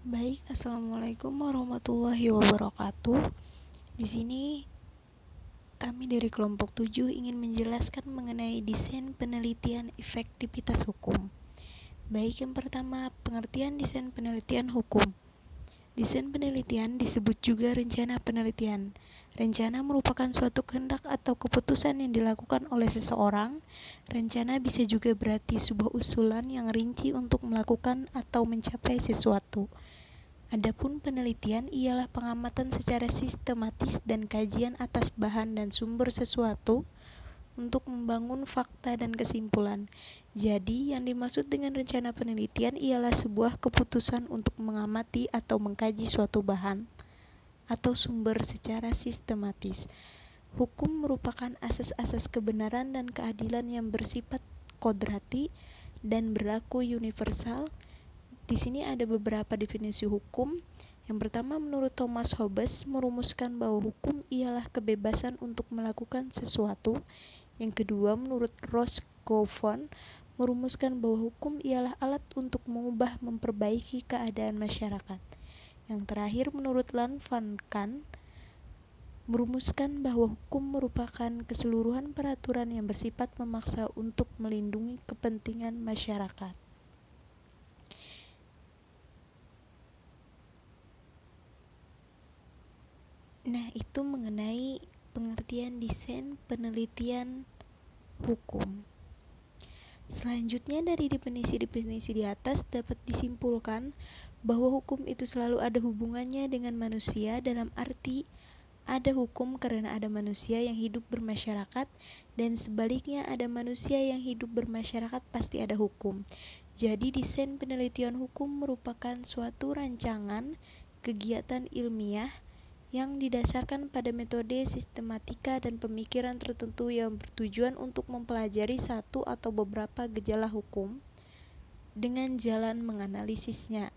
Baik, assalamualaikum warahmatullahi wabarakatuh. Di sini kami dari kelompok 7 ingin menjelaskan mengenai desain penelitian efektivitas hukum. Baik, yang pertama, pengertian desain penelitian hukum. Desain penelitian disebut juga rencana penelitian. Rencana merupakan suatu kehendak atau keputusan yang dilakukan oleh seseorang. Rencana bisa juga berarti sebuah usulan yang rinci untuk melakukan atau mencapai sesuatu. Adapun penelitian ialah pengamatan secara sistematis dan kajian atas bahan dan sumber sesuatu untuk membangun fakta dan kesimpulan. Jadi, yang dimaksud dengan rencana penelitian ialah sebuah keputusan untuk mengamati atau mengkaji suatu bahan atau sumber secara sistematis. Hukum merupakan asas-asas kebenaran dan keadilan yang bersifat kodrati dan berlaku universal. Di sini ada beberapa definisi hukum. Yang pertama, menurut Thomas Hobbes merumuskan bahwa hukum ialah kebebasan untuk melakukan sesuatu. Yang kedua, menurut Roscoe merumuskan bahwa hukum ialah alat untuk mengubah memperbaiki keadaan masyarakat. Yang terakhir, menurut Lan van Kant merumuskan bahwa hukum merupakan keseluruhan peraturan yang bersifat memaksa untuk melindungi kepentingan masyarakat. Nah, itu mengenai pengertian desain penelitian hukum. Selanjutnya, dari definisi-definisi di atas dapat disimpulkan bahwa hukum itu selalu ada hubungannya dengan manusia, dalam arti ada hukum karena ada manusia yang hidup bermasyarakat, dan sebaliknya ada manusia yang hidup bermasyarakat pasti ada hukum. Jadi desain penelitian hukum merupakan suatu rancangan kegiatan ilmiah yang didasarkan pada metode sistematika dan pemikiran tertentu yang bertujuan untuk mempelajari satu atau beberapa gejala hukum dengan jalan menganalisisnya.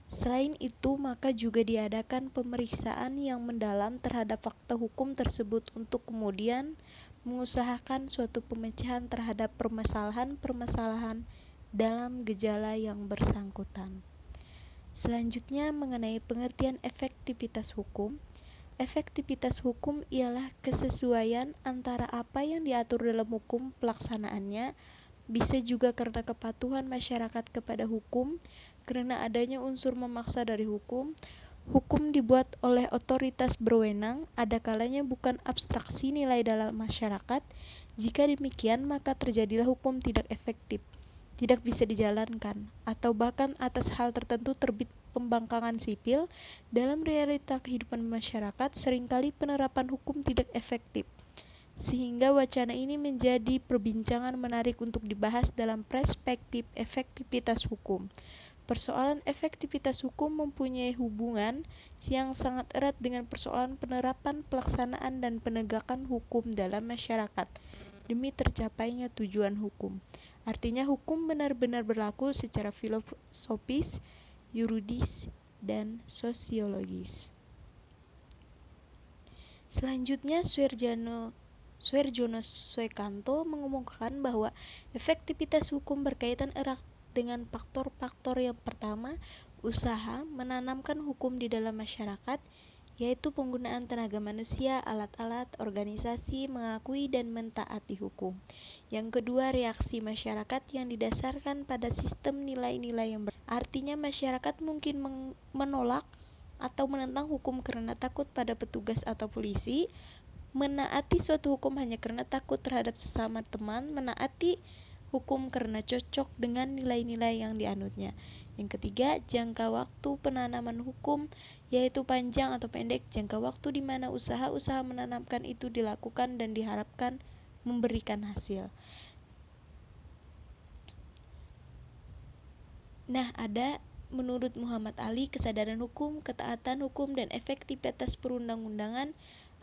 Selain itu, maka juga diadakan pemeriksaan yang mendalam terhadap fakta hukum tersebut untuk kemudian mengusahakan suatu pemecahan terhadap permasalahan-permasalahan dalam gejala yang bersangkutan. Selanjutnya, mengenai pengertian efektivitas hukum. Efektivitas hukum ialah kesesuaian antara apa yang diatur dalam hukum pelaksanaannya, bisa juga karena kepatuhan masyarakat kepada hukum, karena adanya unsur memaksa dari hukum. Hukum dibuat oleh otoritas berwenang, ada kalanya bukan abstraksi nilai dalam masyarakat. Jika demikian, maka terjadilah hukum tidak efektif, tidak bisa dijalankan, atau bahkan atas hal tertentu terbit pembangkangan sipil. Dalam realita kehidupan masyarakat, seringkali penerapan hukum tidak efektif, sehingga wacana ini menjadi perbincangan menarik untuk dibahas dalam perspektif efektivitas hukum. Persoalan efektivitas hukum mempunyai hubungan yang sangat erat dengan persoalan penerapan, pelaksanaan, dan penegakan hukum dalam masyarakat demi tercapainya tujuan hukum. Artinya hukum benar-benar berlaku secara filosofis, yuridis, dan sosiologis. Selanjutnya, Suerjono Suekanto mengumumkan bahwa efektivitas hukum berkaitan erat dengan faktor-faktor yang pertama, usaha menanamkan hukum di dalam masyarakat, yaitu penggunaan tenaga manusia, alat-alat, organisasi, mengakui dan mentaati hukum. Yang kedua, reaksi masyarakat yang didasarkan pada sistem nilai-nilai yang artinya masyarakat mungkin menolak atau menentang hukum karena takut pada petugas atau polisi, menaati suatu hukum hanya karena takut terhadap sesama teman, menaati hukum karena cocok dengan nilai-nilai yang dianutnya. Yang ketiga, jangka waktu penanaman hukum, yaitu panjang atau pendek. Jangka waktu di mana usaha-usaha menanamkan itu dilakukan dan diharapkan memberikan hasil. Nah, ada menurut Muhammad Ali, kesadaran hukum, ketaatan hukum, dan efektivitas perundang-undangan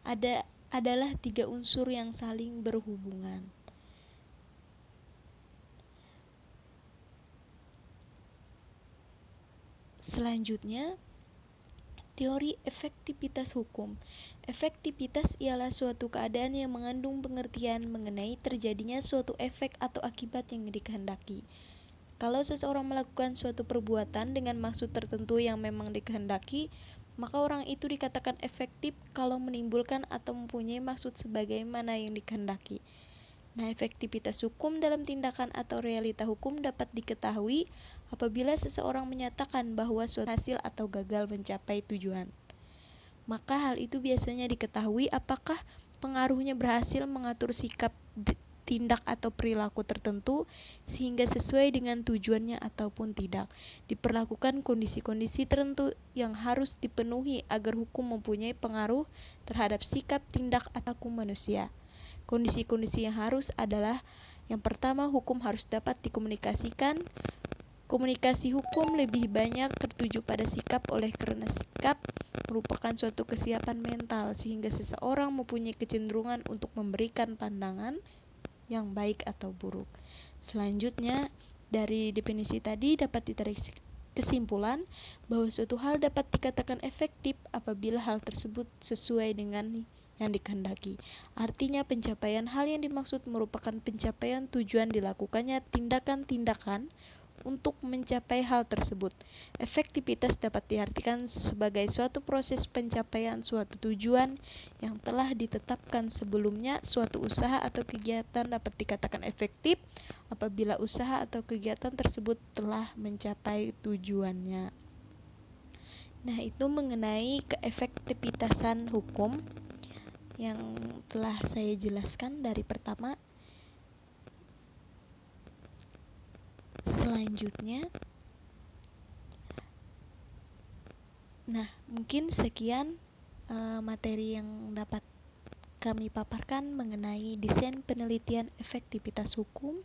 adalah 3 unsur yang saling berhubungan. Selanjutnya, teori efektivitas hukum. Efektivitas ialah suatu keadaan yang mengandung pengertian mengenai terjadinya suatu efek atau akibat yang dikehendaki. Kalau seseorang melakukan suatu perbuatan dengan maksud tertentu yang memang dikehendaki, maka orang itu dikatakan efektif kalau menimbulkan atau mempunyai maksud sebagaimana yang dikehendaki. Nah, efektivitas hukum dalam tindakan atau realita hukum dapat diketahui apabila seseorang menyatakan bahwa suatu hasil atau gagal mencapai tujuan. Maka hal itu biasanya diketahui apakah pengaruhnya berhasil mengatur sikap, tindak atau perilaku tertentu sehingga sesuai dengan tujuannya ataupun tidak. Diperlakukan kondisi-kondisi tertentu yang harus dipenuhi agar hukum mempunyai pengaruh terhadap sikap, tindak, atau perilaku manusia. Kondisi-kondisi yang harus adalah: yang pertama, hukum harus dapat dikomunikasikan. Komunikasi hukum lebih banyak tertuju pada sikap oleh karena sikap merupakan suatu kesiapan mental sehingga seseorang mempunyai kecenderungan untuk memberikan pandangan yang baik atau buruk. Selanjutnya, dari definisi tadi dapat ditarik kesimpulan bahwa suatu hal dapat dikatakan efektif apabila hal tersebut sesuai dengan yang dikehendaki. Artinya, pencapaian hal yang dimaksud merupakan pencapaian tujuan dilakukannya tindakan-tindakan untuk mencapai hal tersebut. Efektivitas dapat diartikan sebagai suatu proses pencapaian suatu tujuan yang telah ditetapkan sebelumnya. Suatu usaha atau kegiatan dapat dikatakan efektif apabila usaha atau kegiatan tersebut telah mencapai tujuannya. Nah, itu mengenai keefektivitasan hukum yang telah saya jelaskan dari pertama. Selanjutnya, mungkin sekian materi yang dapat kami paparkan mengenai desain penelitian efektivitas hukum.